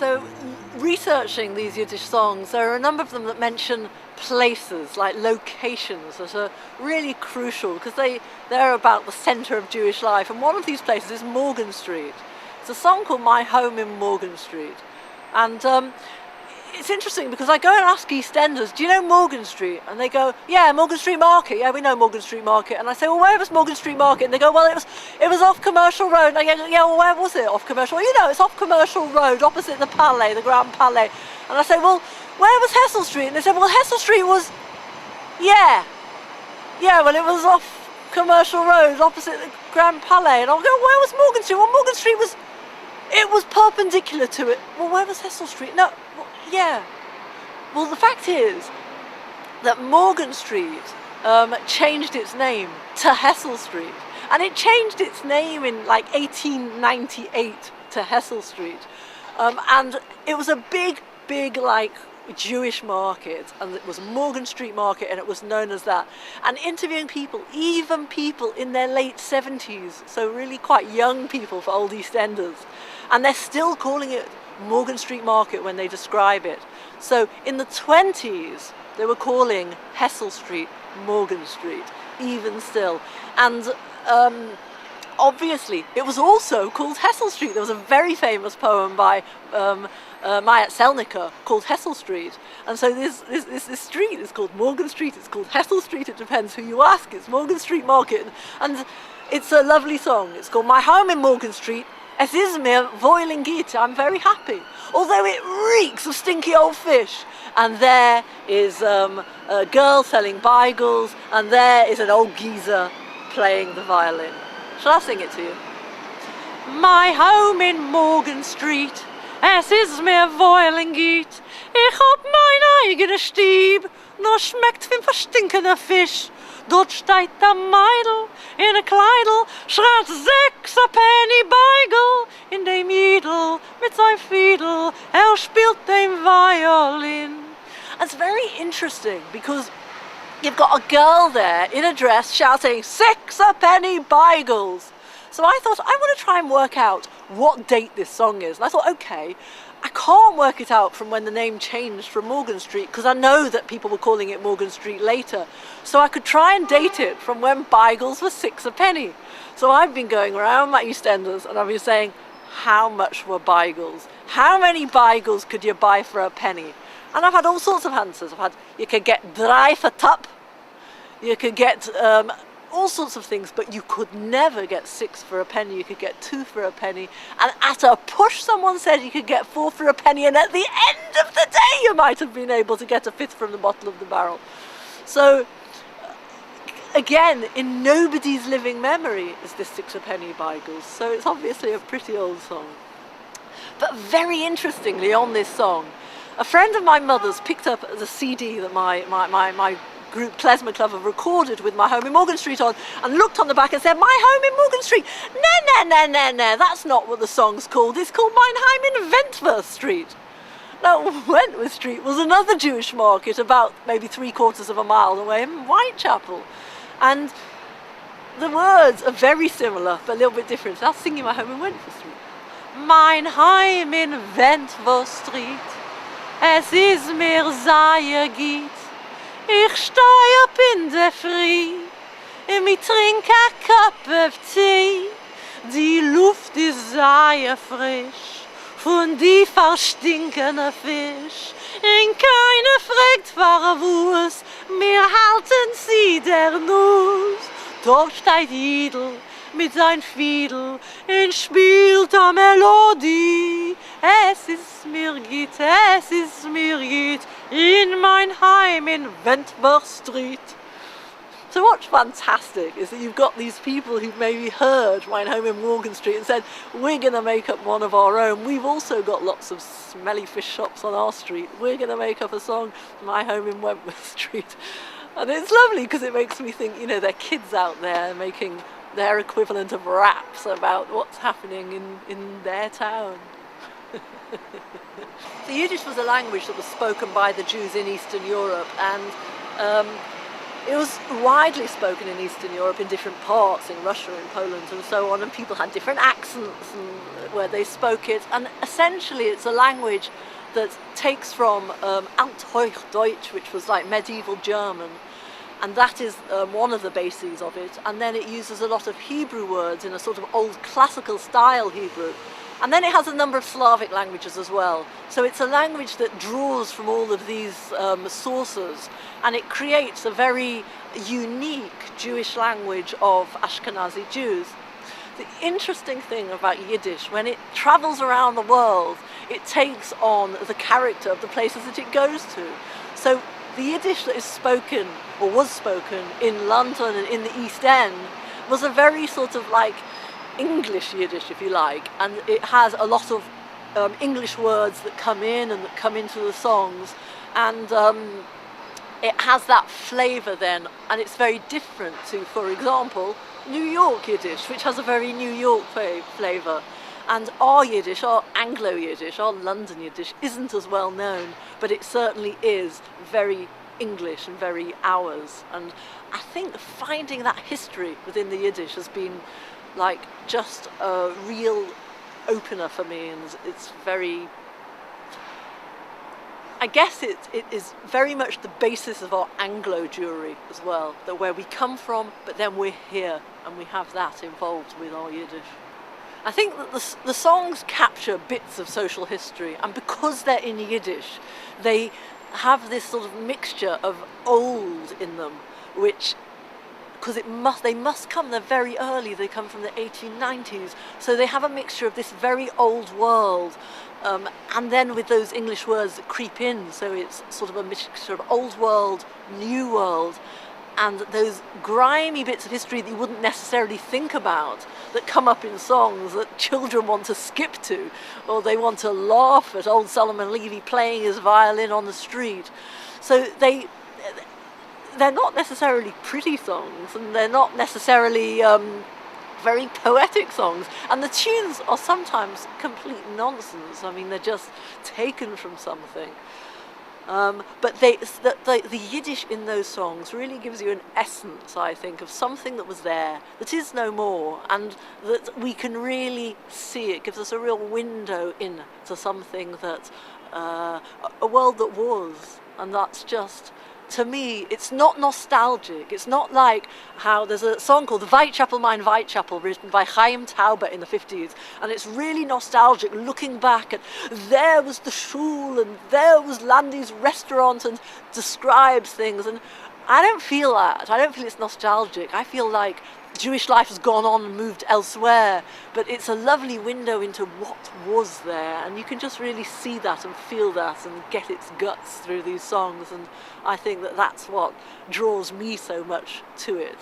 So researching these Yiddish songs, there are a number of them that mention places, like locations, that are really crucial because they're about the centre of Jewish life. And one of these places is Morgan Street. It's a song called My Home in Morgan Street. And it's interesting because I go and ask EastEnders, do you know Morgan Street? And they go, yeah, Morgan Street Market. Yeah, we know Morgan Street Market. And I say, well, where was Morgan Street Market? And they go, well, it was off Commercial Road. And I go, yeah, well, where was it off Commercial? Well, you know, it's off Commercial Road, opposite the Palais, the Grand Palais. And I say, well, where was Hessel Street? And they said, well, Hessel Street was, yeah, well, it was off Commercial Road, opposite the Grand Palais. And I'll go, where was Morgan Street? Well, Morgan Street was, it was perpendicular to it. Well, where was Hessel Street? No. Yeah. Well, the fact is that Morgan Street changed its name to Hessel Street. And it changed its name in like 1898 to Hessel Street. And it was a big like Jewish market, and it was Morgan Street Market, and it was known as that. And interviewing people, even people in their late 70s, so really quite young people for old EastEnders, and they're still calling it Morgan Street Market when they describe it. So in the 20s, they were calling Hessel Street Morgan Street, even still. And obviously, it was also called Hessel Street. There was a very famous poem by Maya Selnicker called Hessel Street. And so this street is called Morgan Street, it's called Hessel Street, it depends who you ask. It's Morgan Street Market. And it's a lovely song. It's called My Home in Morgan Street. Es ist mir wohling geht. I'm very happy. Although it reeks of stinky old fish. And there is a girl selling bagels, and there is an old geezer playing the violin. Shall I sing it to you? My home in Morgan Street, es ist mir wohling geht. Ich hab mein eigener Stieb, nur schmeckt wie ein verstinkener Fisch. Dort steht der Meidl in a Kleidl, schreit 6 Penny Beigel in dem Jidl mit sein Fiedel, spielt dem Violin. It's very interesting because you've got a girl there in a dress shouting 6 Penny Beigels. So I thought, I want to try and work out what date this song is. And I thought, okay, I can't work it out from when the name changed from Morgan Street because I know that people were calling it Morgan Street later. So I could try and date it from when bagels were 6 a penny. So I've been going around my EastEnders and I've been saying, how much were bagels? How many bagels could you buy for a penny? And I've had all sorts of answers. I've had, you could get 3 for tup, you could get all sorts of things, but you could never get 6 for a penny. You could get 2 for a penny, and at a push someone said you could get 4 for a penny, and at the end of the day you might have been able to get a 5th from the bottom of the barrel. So again, in nobody's living memory is this 6 a penny bagels, so it's obviously a pretty old song. But very interestingly, on this song, a friend of my mother's picked up the CD that my group Klezmer Club have recorded with My Home in Morgan Street on, and looked on the back and said, My Home in Morgan Street. No, that's not what the song's called. It's called Mein Heim in Wentworth Street. Now, Wentworth Street was another Jewish market about maybe 3/4 of a mile away in Whitechapel. And the words are very similar, but a little bit different. I'll sing you My Home in Wentworth Street. Mein Heim in Wentworth Street, es ist mir sehr gut. Ich steh up in der Früh, und ich trink a cup of tea. Die Luft ist sehr frisch, von die verstinkene Fisch. Und keiner fragt, was, wir halten sie der Nuss. Dort steht Jidl mit sein Fiedel und spielt a Melodie. Es ist mir gut, in mein Heim in Wentworth Street. So what's fantastic is that you've got these people who've maybe heard My Home in Morgan Street and said, we're going to make up one of our own. We've also got lots of smelly fish shops on our street. We're going to make up a song, My Home in Wentworth Street. And it's lovely because it makes me think, you know, there are kids out there making their equivalent of raps about what's happening in their town. The Yiddish was a language that was spoken by the Jews in Eastern Europe, and It was widely spoken in Eastern Europe in different parts, in Russia, in Poland and so on, and people had different accents and where they spoke it, and essentially it's a language that takes from Althochdeutsch, which was like medieval German, and that is one of the bases of it, and then it uses a lot of Hebrew words in a sort of old classical style Hebrew. And then it has a number of Slavic languages as well. So it's a language that draws from all of these sources, and it creates a very unique Jewish language of Ashkenazi Jews. The interesting thing about Yiddish, when it travels around the world, it takes on the character of the places that it goes to. So the Yiddish that is spoken, or was spoken, in London and in the East End was a very sort of like English Yiddish, if you like, and it has a lot of English words that come in and that come into the songs, and it has that flavour then, and it's very different to, for example, New York Yiddish, which has a very New York flavour. And our Yiddish, our Anglo-Yiddish, our London Yiddish isn't as well known, but it certainly is very English and very ours. And I think finding that history within the Yiddish has been like just a real opener for me, and it's very, I guess it is very much the basis of our Anglo Jewry as well, that where we come from, but then we're here and we have that involved with our Yiddish. I think that the songs capture bits of social history, and because they're in Yiddish, they have this sort of mixture of old in them, which, because they must come, they're very early, they come from the 1890s, so they have a mixture of this very old world, and then with those English words that creep in, so it's sort of a mixture of old world, new world, and those grimy bits of history that you wouldn't necessarily think about that come up in songs that children want to skip to, or they want to laugh at old Solomon Levy playing his violin on the street. So they're not necessarily pretty songs, and they're not necessarily very poetic songs, and the tunes are sometimes complete nonsense. I mean, they're just taken from something. But the Yiddish in those songs really gives you an essence, I think, of something that was there, that is no more, and that we can really see. It gives us a real window into something that, a world that was, and that's just, to me, it's not nostalgic. It's not like how there's a song called Whitechapel, Mein Whitechapel, written by Chaim Tauber in the 50s, and it's really nostalgic, looking back at there was the shul and there was Landy's restaurant, and describes things, and I don't feel that. I don't feel it's nostalgic. I feel like Jewish life has gone on and moved elsewhere, but it's a lovely window into what was there, and you can just really see that and feel that and get its guts through these songs, and I think that that's what draws me so much to it.